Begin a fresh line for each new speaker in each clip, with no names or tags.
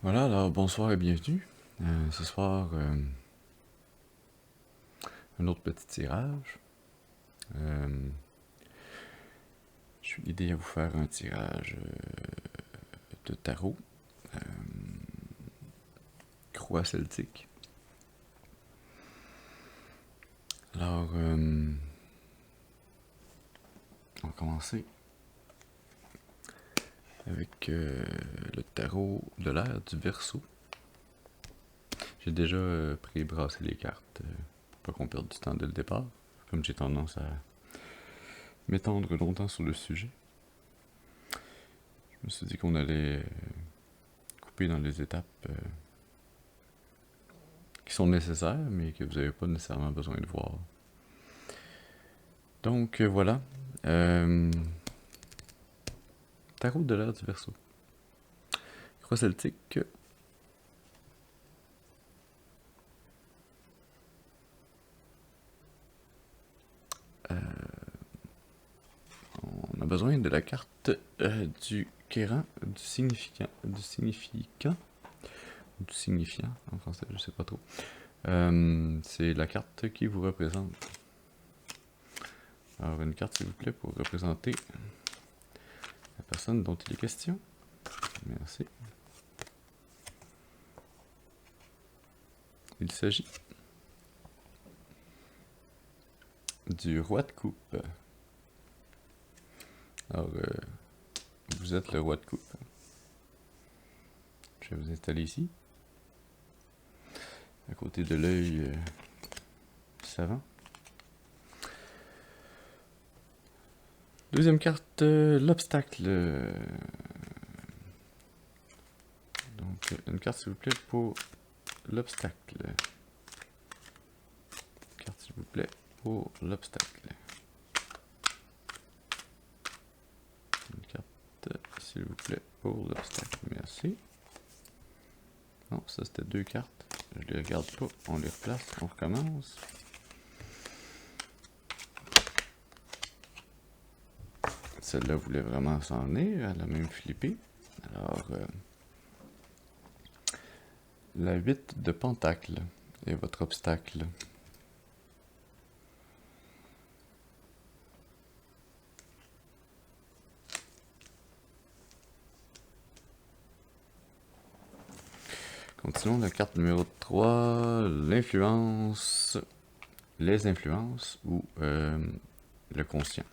Voilà, alors bonsoir et bienvenue. Ce soir, un autre petit tirage. Je suis l'idée à vous faire un tirage de tarot, croix celtique. Alors, on va commencer avec le tarot de l'air du Verseau. J'ai déjà pris et brassé les cartes pour pas qu'on perde du temps dès le départ, comme j'ai tendance à m'étendre longtemps sur le sujet. Je me suis dit qu'on allait couper dans les étapes qui sont nécessaires, mais que vous n'avez pas nécessairement besoin de voir. Donc voilà. Tarot de l'air du Verseau. Croix celtique. On a besoin de la carte du Kéran, du signifiant, en français, je sais pas trop. C'est la carte qui vous représente. Alors une carte s'il vous plaît pour représenter la personne dont il est question. Merci. Il s'agit du roi de coupe. Alors, vous êtes le roi de coupe. Je vais vous installer ici, à côté de l'œil savant. Deuxième carte, l'obstacle. Donc, une carte s'il vous plaît pour l'obstacle. Une carte s'il vous plaît pour l'obstacle. Une carte s'il vous plaît pour l'obstacle. Merci. Non, ça c'était deux cartes. Je les regarde pas, on les replace, on recommence. Celle-là voulait vraiment s'en venir, elle a même flippé. Alors, la 8 de pentacle est votre obstacle. Continuons la carte numéro 3, l'influence, les influences ou le conscient.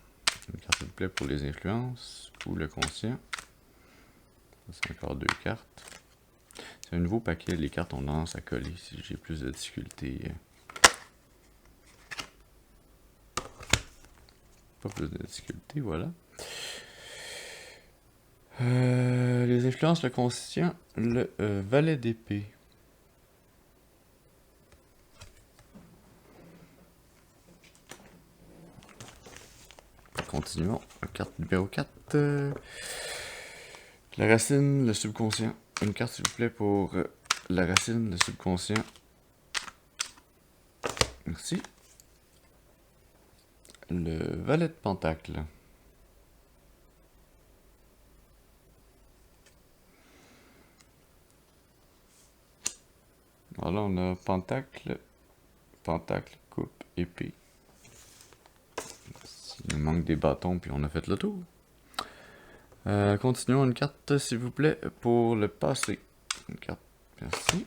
Une carte s'il vous plaît pour les influences ou le conscient. C'est encore deux cartes. C'est un nouveau paquet, les cartes ont tendance à coller si j'ai plus de difficultés. Pas plus de difficultés, voilà. Les influences, le conscient, le valet d'épée. Continuons. Carte numéro 4. La racine, le subconscient. Une carte s'il vous plaît pour la racine, le subconscient. Merci. Le valet de pentacle. Alors là, on a pentacle, pentacle, coupe, épée. Il nous manque des bâtons, puis on a fait le tour. Continuons, une carte, s'il vous plaît, pour le passé. Une carte, merci.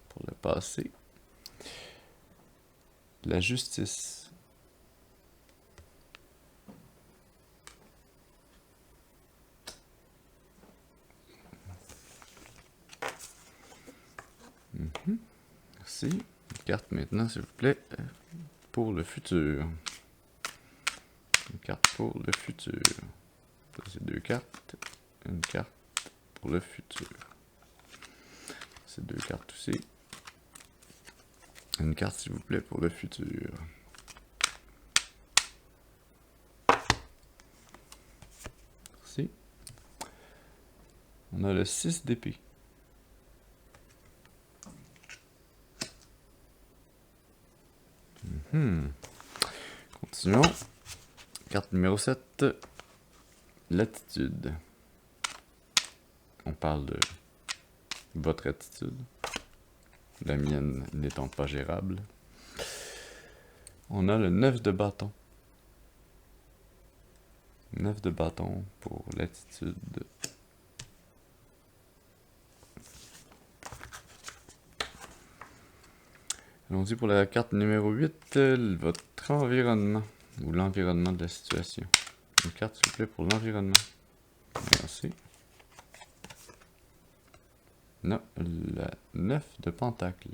Pour le passé. La justice. Merci. Une carte maintenant, s'il vous plaît, pour le futur. Une carte pour le futur. Ça, c'est deux cartes. Une carte pour le futur. C'est deux cartes aussi. Une carte, s'il vous plaît, pour le futur. Merci. On a le 6 d'épée. Continuons. Carte numéro 7. L'attitude. On parle de votre attitude. La mienne n'étant pas gérable. On a le 9 de bâton. 9 de bâton pour l'attitude. Allons-y pour la carte numéro 8, votre environnement, ou l'environnement de la situation. Une carte, s'il vous plaît, pour l'environnement. Merci. Non, la 9 de pentacle.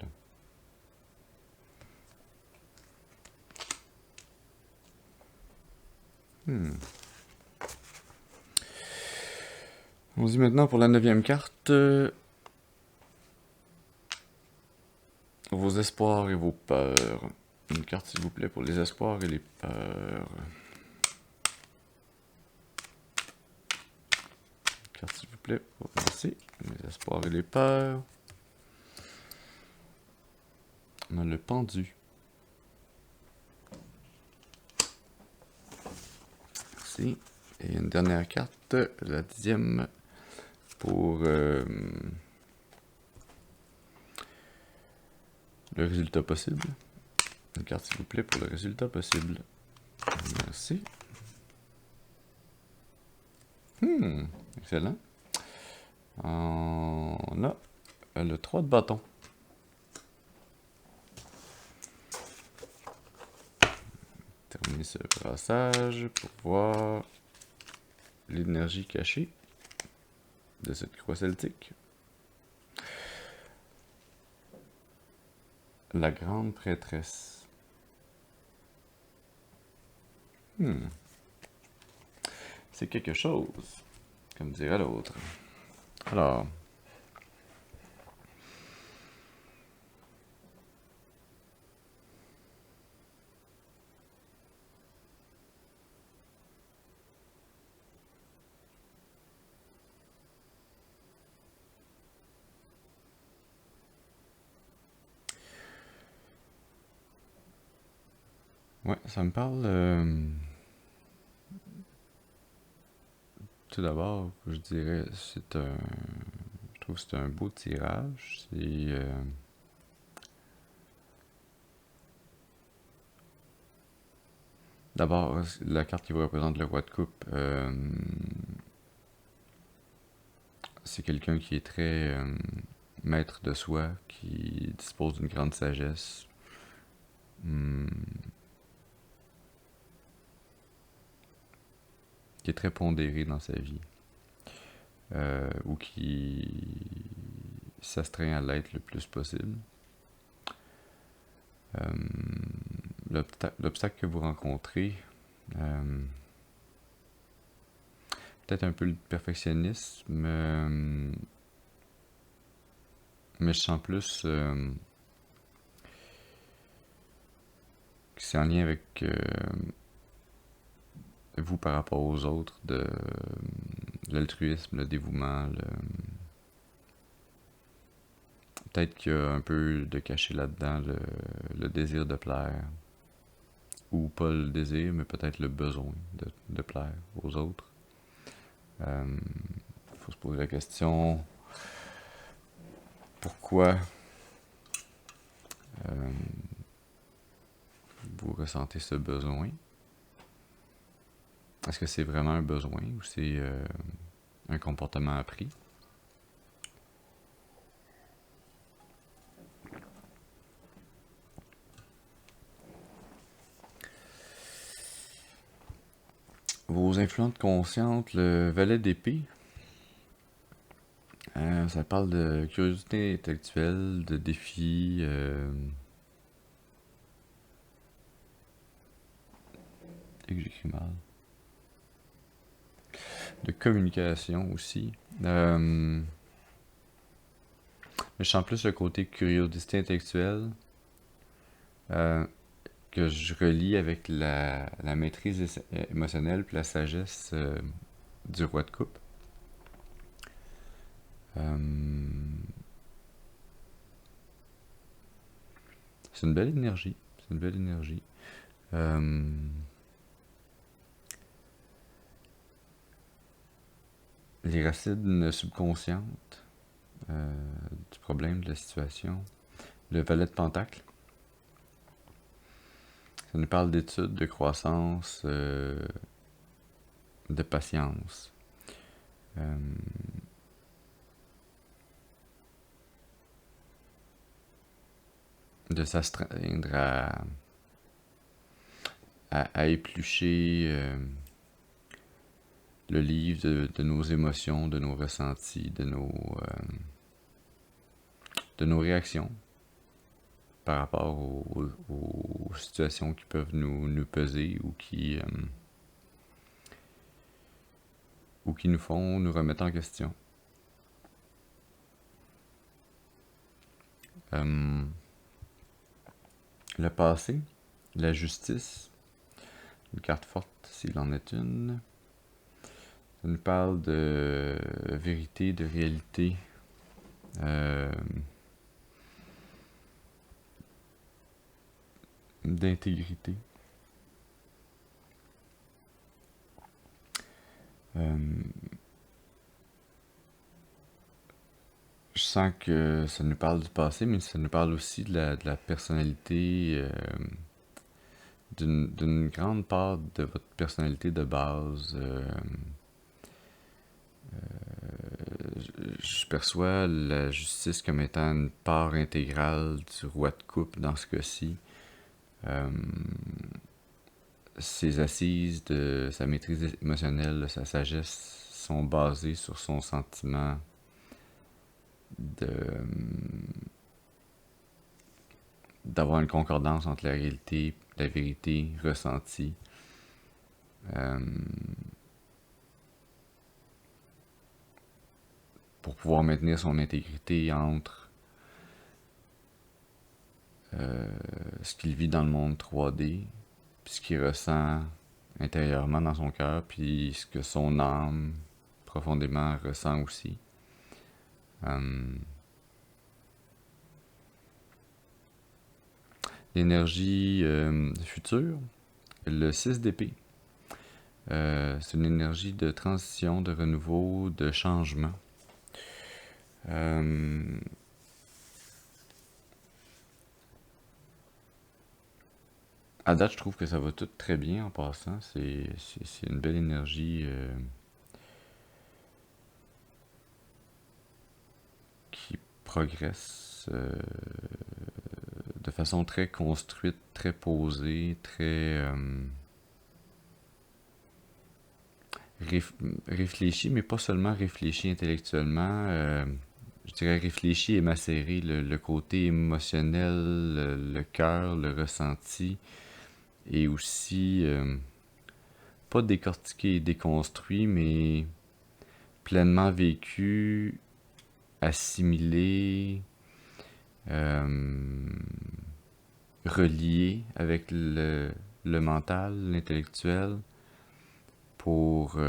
Allons-y maintenant pour la 9e carte. Vos espoirs et vos peurs. Une carte, s'il vous plaît, pour les espoirs et les peurs. Une carte, s'il vous plaît, pour merci. Les espoirs et les peurs. On a le pendu. Merci. Et une dernière carte, la 10e, pour le résultat possible. Une carte, s'il vous plaît, pour le résultat possible. Merci. Excellent. On a le 3 de bâton. Terminer ce brassage pour voir l'énergie cachée de cette croix celtique. La grande prêtresse. C'est quelque chose, comme dirait l'autre. Alors. Ouais, ça me parle. Tout d'abord, je dirais, je trouve que c'est un beau tirage. D'abord, la carte qui vous représente le roi de coupe, c'est quelqu'un qui est très maître de soi, qui dispose d'une grande sagesse. Qui est très pondéré dans sa vie. Ou qui s'astreint à l'être le plus possible. L'obstacle que vous rencontrez, peut-être un peu le perfectionnisme, mais je sens plus que c'est en lien avec vous par rapport aux autres, de l'altruisme, le dévouement, peut-être qu'il y a un peu de caché là-dedans le désir de plaire. Ou pas le désir, mais peut-être le besoin de plaire aux autres. Faut se poser la question pourquoi vous ressentez ce besoin. Est-ce que c'est vraiment un besoin ou c'est un comportement appris? Vos influences conscientes, le valet d'épée, ça parle de curiosité intellectuelle, de défis, et que j'écris mal, de communication aussi. Mais je sens plus le côté curiosité intellectuelle que je relie avec la maîtrise émotionnelle puis la sagesse du roi de coupe. C'est une belle énergie. C'est une belle énergie. Les racines subconscientes. du problème, de la situation. Le valet de Pentacle. Ça nous parle d'études, de croissance, de patience. De s'astreindre à éplucher le livre de nos émotions, de nos ressentis, de nos réactions par rapport aux situations qui peuvent nous peser ou qui nous font nous remettre en question. Le passé, la justice, une carte forte s'il en est une. Ça nous parle de vérité, de réalité, d'intégrité. Je sens que ça nous parle du passé, mais ça nous parle aussi de la personnalité, d'une grande part de votre personnalité de base. Je perçois la justice comme étant une part intégrale du roi de coupe dans ce cas-ci. Ses assises de sa maîtrise émotionnelle, de sa sagesse sont basées sur son sentiment d'avoir une concordance entre la réalité, la vérité ressentie. Pour pouvoir maintenir son intégrité entre ce qu'il vit dans le monde 3D, puis ce qu'il ressent intérieurement dans son cœur, puis ce que son âme profondément ressent aussi. L'énergie future, le 6 d'épée. C'est une énergie de transition, de renouveau, de changement. À date, je trouve que ça va tout très bien en passant. C'est une belle énergie qui progresse de façon très construite, très posée, très réfléchie, mais pas seulement réfléchie intellectuellement. Je dirais réfléchi et macéré, le côté émotionnel, le cœur, le ressenti, et aussi pas décortiqué et déconstruit, mais pleinement vécu, assimilé, relié avec le mental, l'intellectuel, pour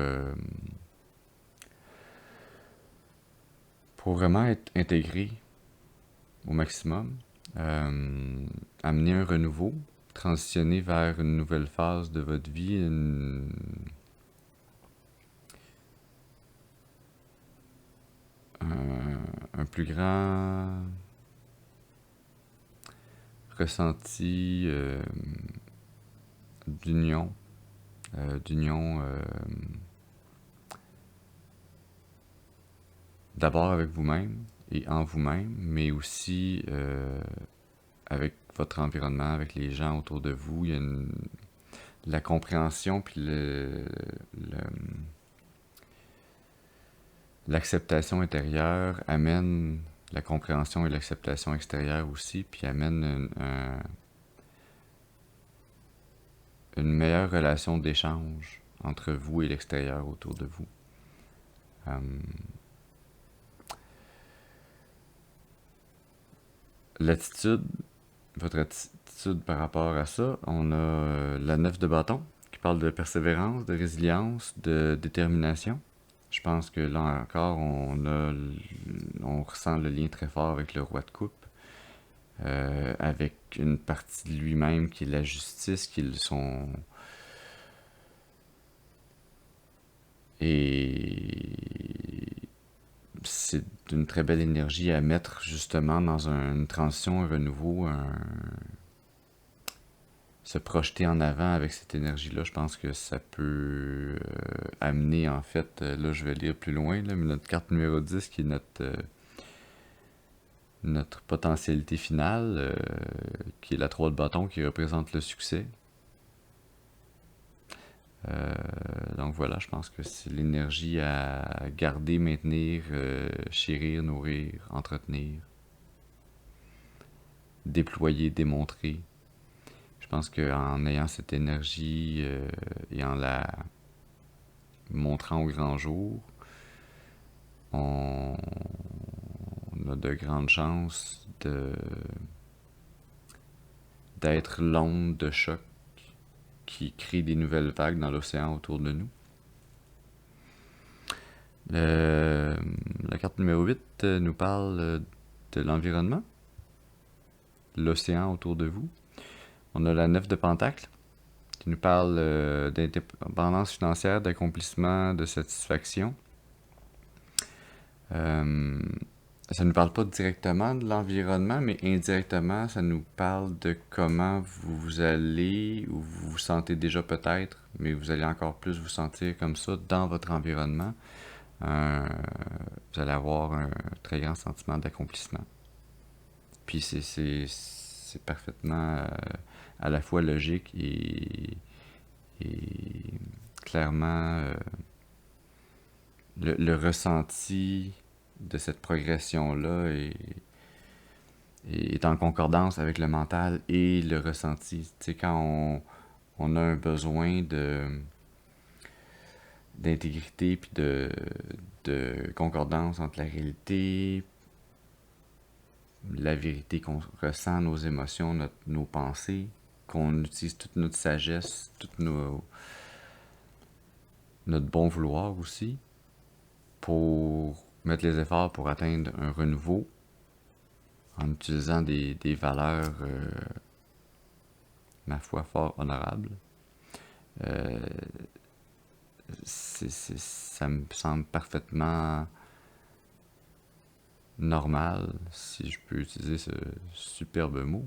vraiment être intégré au maximum, amener un renouveau, transitionner vers une nouvelle phase de votre vie, un plus grand ressenti d'union, d'abord avec vous-même et en vous-même, mais aussi avec votre environnement, avec les gens autour de vous. Il y a la compréhension puis l'acceptation intérieure amène la compréhension et l'acceptation extérieure aussi, puis amène une meilleure relation d'échange entre vous et l'extérieur autour de vous. L'attitude, votre attitude par rapport à ça, on a la 9 de bâton qui parle de persévérance, de résilience, de détermination. Je pense que là encore, on ressent le lien très fort avec le roi de coupe, avec une partie de lui-même qui est la justice, qui est et c'est une très belle énergie à mettre justement dans une transition, un renouveau, se projeter en avant avec cette énergie-là. Je pense que ça peut amener, en fait, là je vais lire plus loin, là, mais notre carte numéro 10 qui est notre potentialité finale, qui est la 3 de bâton qui représente le succès. Donc voilà, je pense que c'est l'énergie à garder, maintenir, chérir, nourrir, entretenir, déployer, démontrer. Je pense qu'en ayant cette énergie et en la montrant au grand jour, on a de grandes chances d'être l'onde de choc qui crée des nouvelles vagues dans l'océan autour de nous. La carte numéro 8 nous parle de l'environnement, l'océan autour de vous. On a la 9 de Pentacle qui nous parle d'indépendance financière, d'accomplissement, de satisfaction. Ça ne nous parle pas directement de l'environnement, mais indirectement, ça nous parle de comment vous allez, ou vous vous sentez déjà peut-être, mais vous allez encore plus vous sentir comme ça dans votre environnement. Vous allez avoir un très grand sentiment d'accomplissement. Puis c'est parfaitement à la fois logique et clairement le ressenti de cette progression-là est en concordance avec le mental et le ressenti. Tu sais, quand on a un besoin d'intégrité puis de concordance entre la réalité, la vérité qu'on ressent, nos émotions, nos pensées, qu'on utilise toute notre sagesse, notre bon vouloir aussi, pour mettre les efforts pour atteindre un renouveau en utilisant des valeurs, ma foi, fort honorables. Ça me semble parfaitement normal, si je peux utiliser ce superbe mot.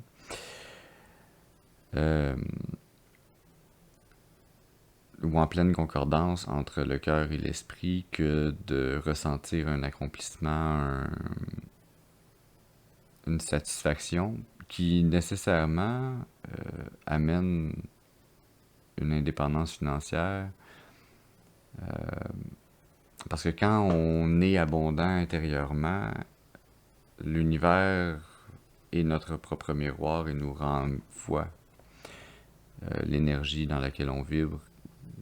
Ou en pleine concordance entre le cœur et l'esprit que de ressentir un accomplissement, une satisfaction qui nécessairement amène une indépendance financière. Parce que quand on est abondant intérieurement, l'univers est notre propre miroir et nous renvoie l'énergie dans laquelle on vibre,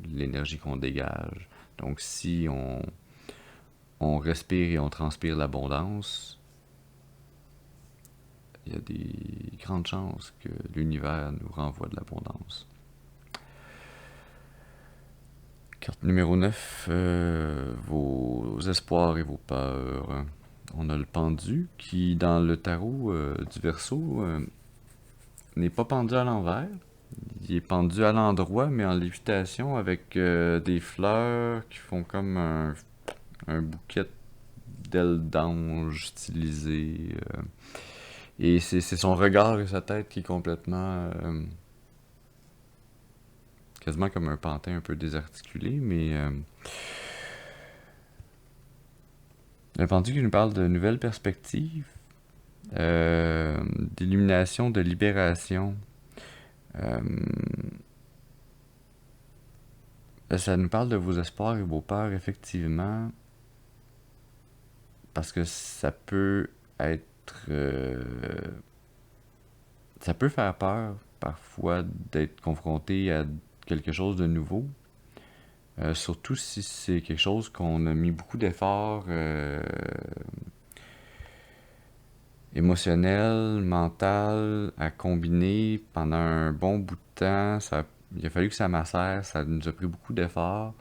l'énergie qu'on dégage. Donc si on respire et on transpire l'abondance, il y a des grandes chances que l'univers nous renvoie de l'abondance. Carte numéro 9, vos espoirs et vos peurs. On a le pendu qui, dans le tarot du Verseau, n'est pas pendu à l'envers. Il est pendu à l'endroit, mais en lévitation, avec des fleurs qui font comme un bouquet d'ailes d'ange stylisées. Et c'est son regard et sa tête qui est complètement... quasiment comme un pantin un peu désarticulé, mais... un pendu qui nous parle de nouvelles perspectives, d'illumination, de libération. Ça nous parle de vos espoirs et vos peurs, effectivement, parce que ça peut être... ça peut faire peur, parfois, d'être confronté à quelque chose de nouveau. Surtout si c'est quelque chose qu'on a mis beaucoup d'efforts émotionnels, mental à combiner pendant un bon bout de temps. Il a fallu que ça macère, ça nous a pris beaucoup d'efforts.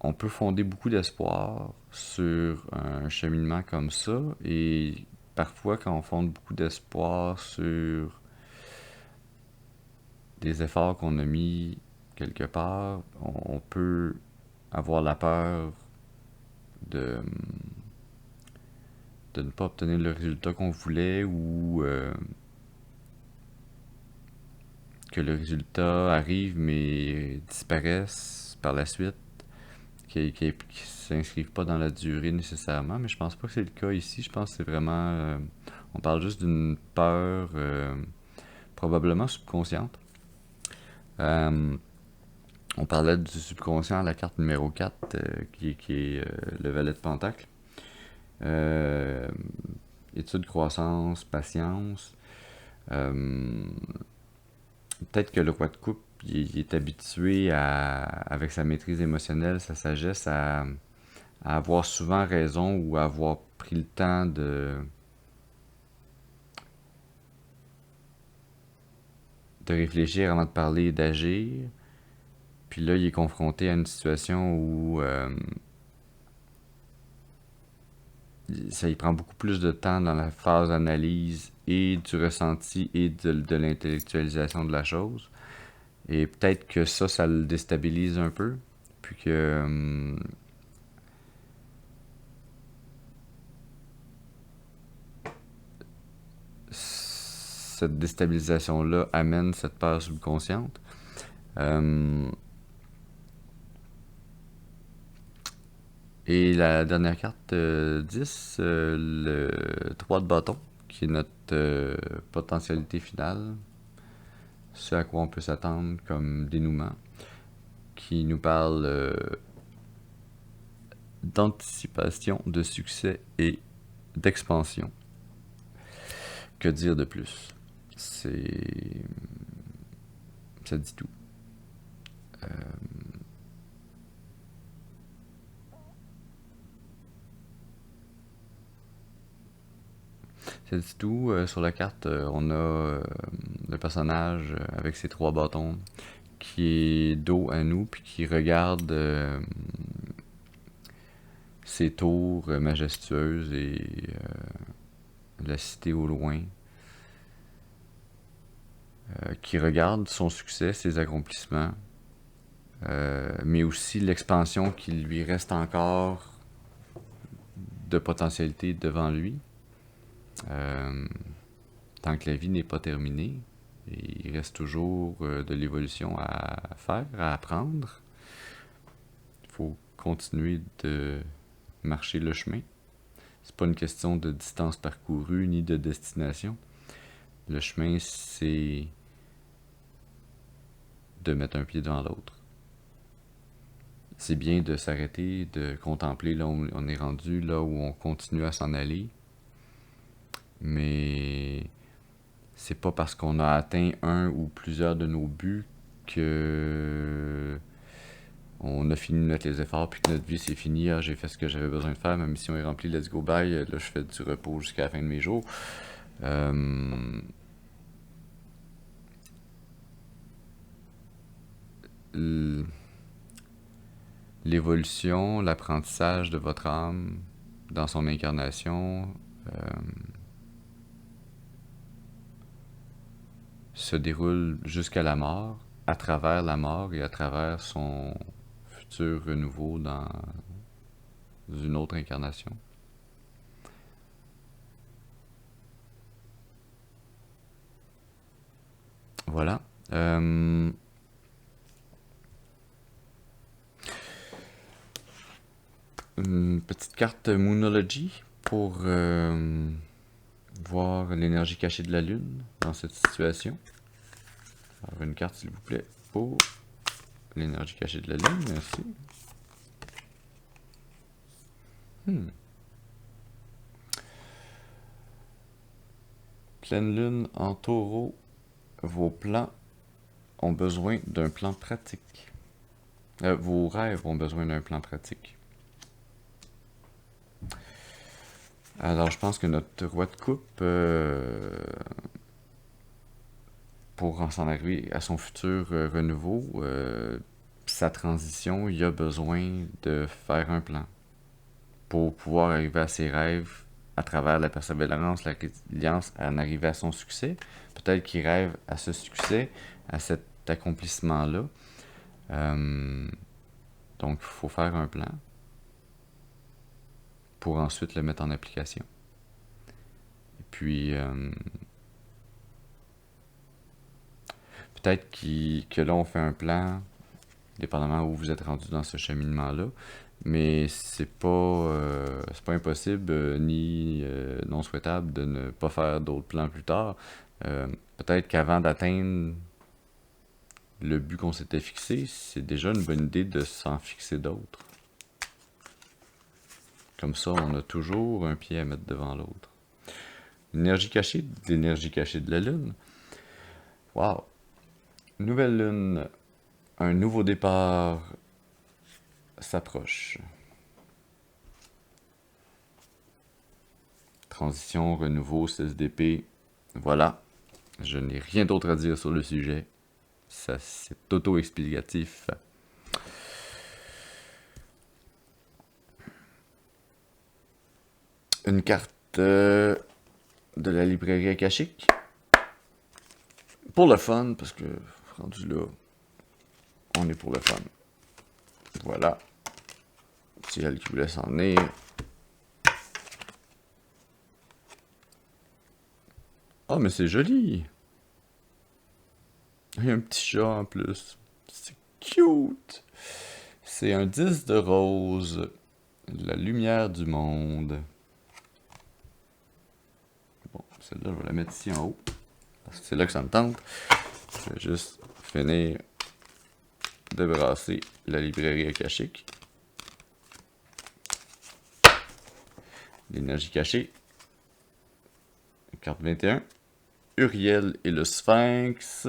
On peut fonder beaucoup d'espoir sur un cheminement comme ça, et parfois quand on fonde beaucoup d'espoir sur des efforts qu'on a mis quelque part, on peut avoir la peur de, de ne pas obtenir le résultat qu'on voulait ou que le résultat arrive mais disparaisse par la suite, qui s'inscrivent pas dans la durée nécessairement, mais je pense pas que c'est le cas ici. Je pense que c'est vraiment... on parle juste d'une peur probablement subconsciente. On parlait du subconscient à la carte numéro 4, qui est le valet de pentacle. Étude, croissance, patience. Peut-être que le roi de coupe, il est habitué avec sa maîtrise émotionnelle, sa sagesse, à avoir souvent raison ou à avoir pris le temps de réfléchir avant de parler et d'agir. Puis là, il est confronté à une situation où ça y prend beaucoup plus de temps dans la phase d'analyse et du ressenti et de l'intellectualisation de la chose. Et peut-être que ça le déstabilise un peu. Puis que cette déstabilisation-là amène cette peur subconsciente. Et la dernière carte, 10, le 3 de bâton, qui est notre potentialité finale, ce à quoi on peut s'attendre comme dénouement, qui nous parle d'anticipation, de succès et d'expansion. Que dire de plus? Ça dit tout. Ça dit tout. Sur la carte, on a le personnage avec ses 3 bâtons qui est dos à nous puis qui regarde ces tours majestueuses et la cité au loin, qui regarde son succès, ses accomplissements, mais aussi l'expansion qui lui reste encore de potentialité devant lui, tant que la vie n'est pas terminée. Et il reste toujours de l'évolution à faire, à apprendre. Il faut continuer de marcher le chemin. C'est pas une question de distance parcourue ni de destination. Le chemin, c'est de mettre un pied devant l'autre. C'est bien de s'arrêter, de contempler là où on est rendu, là où on continue à s'en aller. Mais c'est pas parce qu'on a atteint un ou plusieurs de nos buts que on a fini de mettre les efforts puis que notre vie c'est fini. Ah, j'ai fait ce que j'avais besoin de faire, ma mission est remplie, let's go bye. Là, je fais du repos jusqu'à la fin de mes jours. L'évolution, l'apprentissage de votre âme dans son incarnation se déroule jusqu'à la mort, à travers la mort et à travers son futur renouveau dans une autre incarnation. Voilà. Une petite carte Moonology pour voir l'énergie cachée de la Lune dans cette situation. Alors, une carte, s'il vous plaît, pour l'énergie cachée de la Lune. Merci. Pleine Lune en Taureau. Vos plans ont besoin d'un plan pratique. Vos rêves ont besoin d'un plan pratique. Alors, je pense que notre roi de coupe, pour s'en arriver à son futur renouveau, sa transition, il a besoin de faire un plan pour pouvoir arriver à ses rêves à travers la persévérance, la résilience, à en arriver à son succès. Peut-être qu'il rêve à ce succès, à cet accomplissement-là. Donc, il faut faire un plan pour ensuite le mettre en application. Et puis, peut-être que là, on fait un plan, dépendamment où vous êtes rendu dans ce cheminement-là, mais c'est pas impossible ni non souhaitable de ne pas faire d'autres plans plus tard. Peut-être qu'avant d'atteindre le but qu'on s'était fixé, c'est déjà une bonne idée de s'en fixer d'autres. Comme ça, on a toujours un pied à mettre devant l'autre. L'énergie cachée de la Lune. Wow! Nouvelle Lune, un nouveau départ s'approche. Transition, renouveau, 6 d'épée. Voilà. Je n'ai rien d'autre à dire sur le sujet. Ça, c'est auto-explicatif. Une carte de la librairie akashique. Pour le fun, parce que rendu là, on est pour le fun. Voilà. C'est elle qui voulait s'en venir. Ah, mais c'est joli! Il y a un petit chat en plus. C'est cute! C'est un 10 de rose. La lumière du monde. Bon, celle-là, je vais la mettre ici en haut. Parce que c'est là que ça me tente. Je vais juste finir de brasser la librairie akashique. L'énergie cachée. Carte 21. Uriel et le Sphinx.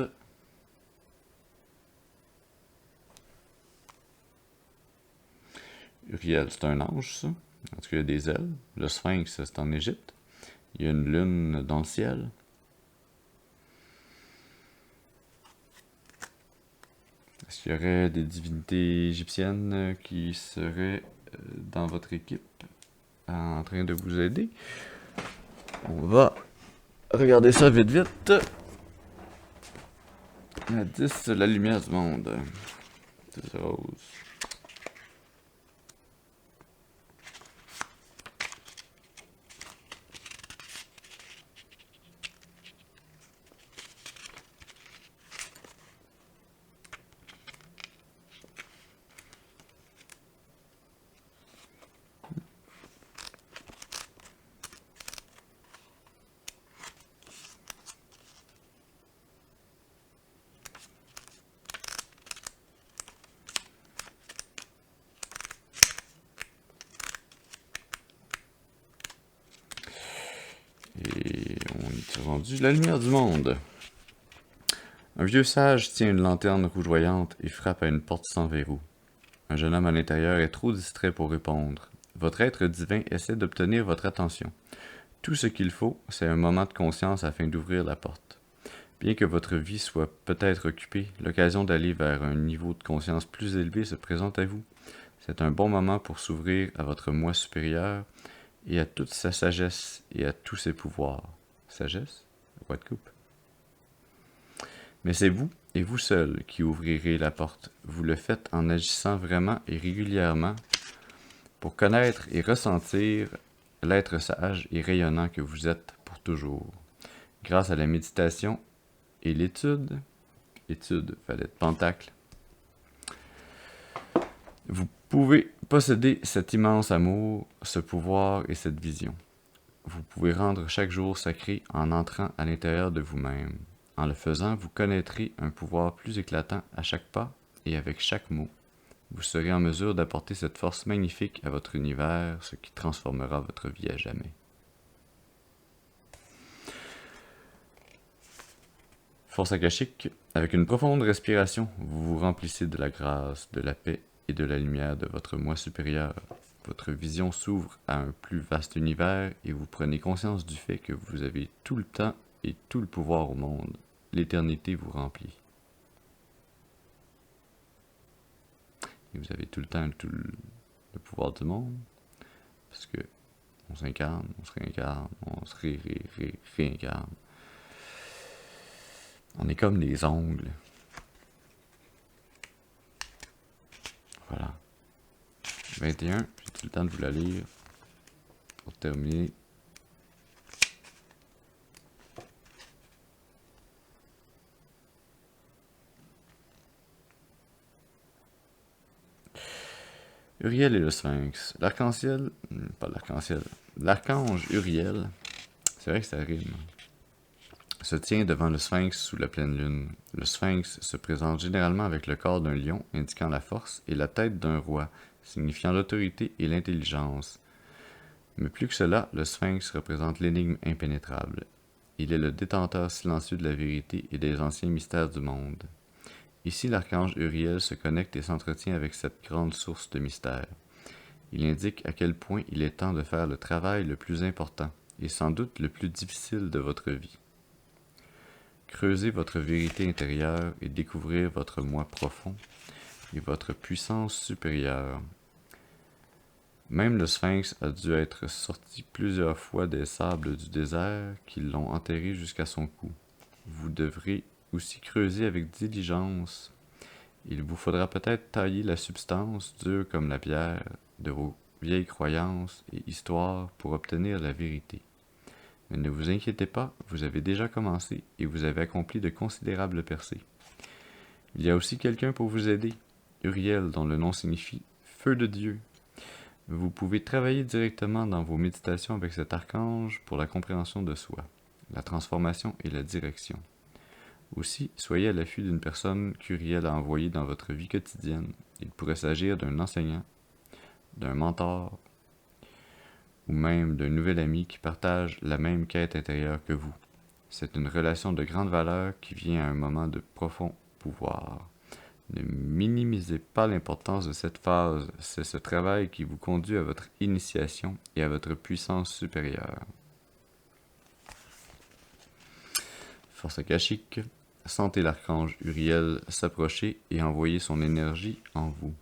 Uriel, c'est un ange, ça. En tout cas, il y a des ailes. Le Sphinx, c'est en Égypte. Il y a une lune dans le ciel. Est-ce qu'il y aurait des divinités égyptiennes qui seraient dans votre équipe en train de vous aider? On va regarder ça vite vite. La 10, la lumière du monde. 10 rose. Et on est rendu la lumière du monde. Un vieux sage tient une lanterne rougeoyante et frappe à une porte sans verrou. Un jeune homme à l'intérieur est trop distrait pour répondre. Votre être divin essaie d'obtenir votre attention. Tout ce qu'il faut, c'est un moment de conscience afin d'ouvrir la porte. Bien que votre vie soit peut-être occupée, l'occasion d'aller vers un niveau de conscience plus élevé se présente à vous. C'est un bon moment pour s'ouvrir à votre moi supérieur et à toute sa sagesse et à tous ses pouvoirs. Sagesse? What coupe? Mais c'est vous, et vous seul, qui ouvrirez la porte. Vous le faites en agissant vraiment et régulièrement pour connaître et ressentir l'être sage et rayonnant que vous êtes pour toujours. Grâce à la méditation et l'étude, fallait être pentacle, vous pouvez posséder cet immense amour, ce pouvoir et cette vision. Vous pouvez rendre chaque jour sacré en entrant à l'intérieur de vous-même. En le faisant, vous connaîtrez un pouvoir plus éclatant à chaque pas et avec chaque mot. Vous serez en mesure d'apporter cette force magnifique à votre univers, ce qui transformera votre vie à jamais. Force akashique, avec une profonde respiration, vous vous remplissez de la grâce, de la paix et de la lumière de votre moi supérieur. Votre vision s'ouvre à un plus vaste univers et vous prenez conscience du fait que vous avez tout le temps et tout le pouvoir au monde. L'éternité vous remplit. Et vous avez tout le temps tout le pouvoir du monde, parce que on s'incarne, on se réincarne, on se réincarne. On est comme des ongles. Voilà. 21, j'ai-tu le temps de vous la lire pour terminer? Uriel et le Sphinx. L'arc-en-ciel, pas l'arc-en-ciel, l'archange Uriel, c'est vrai que ça rime, se tient devant le Sphinx sous la pleine lune. Le Sphinx se présente généralement avec le corps d'un lion, indiquant la force, et la tête d'un roi, signifiant l'autorité et l'intelligence. Mais plus que cela, le Sphinx représente l'énigme impénétrable. Il est le détenteur silencieux de la vérité et des anciens mystères du monde. Ici, l'archange Uriel se connecte et s'entretient avec cette grande source de mystère. Il indique à quel point il est temps de faire le travail le plus important, et sans doute le plus difficile de votre vie. Creusez votre vérité intérieure et découvrir votre moi profond et votre puissance supérieure. Même le Sphinx a dû être sorti plusieurs fois des sables du désert qui l'ont enterré jusqu'à son cou. Vous devrez aussi creuser avec diligence. Il vous faudra peut-être tailler la substance, dure comme la pierre, de vos vieilles croyances et histoires pour obtenir la vérité. Mais ne vous inquiétez pas, vous avez déjà commencé et vous avez accompli de considérables percées. Il y a aussi quelqu'un pour vous aider, Uriel, dont le nom signifie « Feu de Dieu ». Vous pouvez travailler directement dans vos méditations avec cet archange pour la compréhension de soi, la transformation et la direction. Aussi, soyez à l'affût d'une personne qu'Uriel a envoyée dans votre vie quotidienne. Il pourrait s'agir d'un enseignant, d'un mentor, ou même d'un nouvel ami qui partage la même quête intérieure que vous. C'est une relation de grande valeur qui vient à un moment de profond pouvoir. Ne minimisez pas l'importance de cette phase, c'est ce travail qui vous conduit à votre initiation et à votre puissance supérieure. Force akashique, sentez l'archange Uriel s'approcher et envoyer son énergie en vous.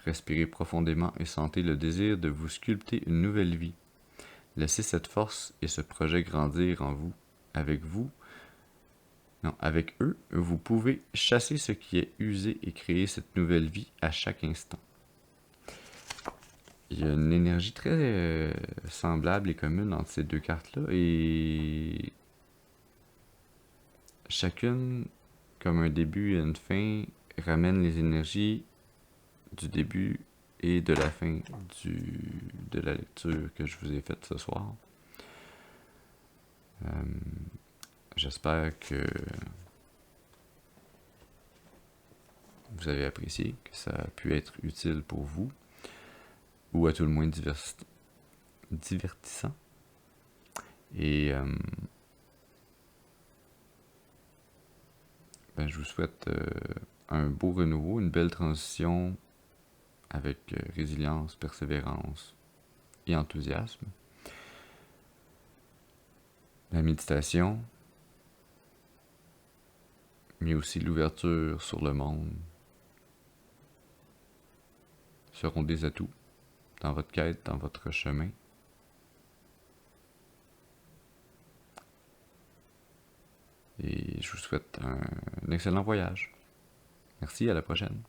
Respirez profondément et sentez le désir de vous sculpter une nouvelle vie. Laissez cette force et ce projet grandir en vous. Avec eux, vous pouvez chasser ce qui est usé et créer cette nouvelle vie à chaque instant. Il y a une énergie très semblable et commune entre ces deux cartes-là, et chacune, comme un début et une fin, ramène les énergies du début et de la fin de la lecture que je vous ai faite ce soir. J'espère que vous avez apprécié, que ça a pu être utile pour vous, ou à tout le moins divertissant. Et je vous souhaite un beau renouveau, une belle transition avec résilience, persévérance et enthousiasme. La méditation, mais aussi l'ouverture sur le monde, seront des atouts dans votre quête, dans votre chemin. Et je vous souhaite un excellent voyage. Merci, à la prochaine.